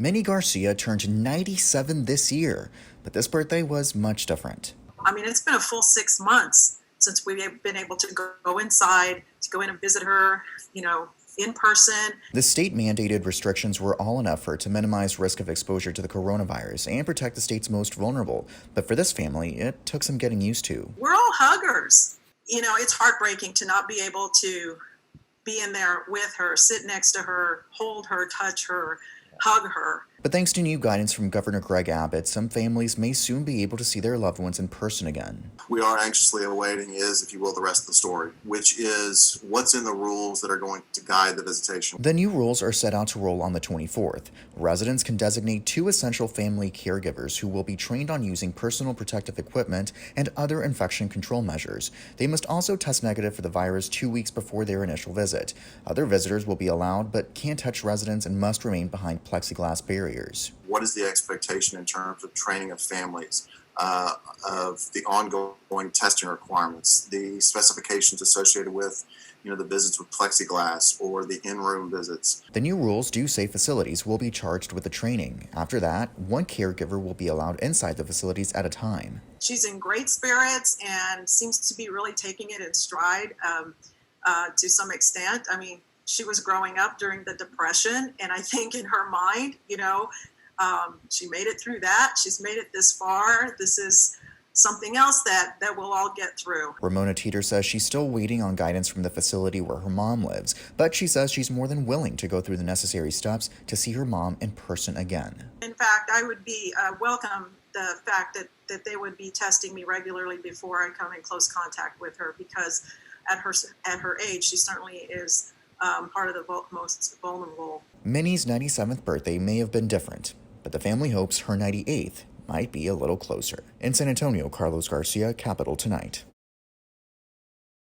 Minnie Garcia turned 97 this year, but this birthday was much different. I mean, it's been a full 6 months since we've been able to go inside, to go in and visit her, in person. The state-mandated restrictions were all an effort to minimize risk of exposure to the coronavirus and protect the state's most vulnerable. But for this family, it took some getting used to. We're all huggers. It's heartbreaking to not be able to be in there with her, sit next to her, hold her, touch her, hug her. But thanks to new guidance from Governor Greg Abbott, some families may soon be able to see their loved ones in person again. We are anxiously awaiting if you will, the rest of the story, which is what's in the rules that are going to guide the visitation. The new rules are set out to roll on the 24th. Residents can designate 2 essential family caregivers who will be trained on using personal protective equipment and other infection control measures. They must also test negative for the virus 2 weeks before their initial visit. Other visitors will be allowed but can't touch residents and must remain behind plexiglass barriers. What is the expectation in terms of training of families, of the ongoing testing requirements, the specifications associated with the visits with plexiglass or the in-room visits? The new rules do say facilities will be charged with the training. After that, 1 caregiver will be allowed inside the facilities at a time. She's in great spirits and seems to be really taking it in stride to some extent. I mean, she was growing up during the Depression, and I think in her mind, she made it through that. She's made it this far. This is something else that we'll all get through. Ramona Teeter says she's still waiting on guidance from the facility where her mom lives, but she says she's more than willing to go through the necessary steps to see her mom in person again. In fact, I would be welcome the fact that they would be testing me regularly before I come in close contact with her, because at her age, she certainly is part of the most vulnerable. Minnie's 97th birthday may have been different, but the family hopes her 98th might be a little closer. In San Antonio, Carlos Garcia, Capital Tonight.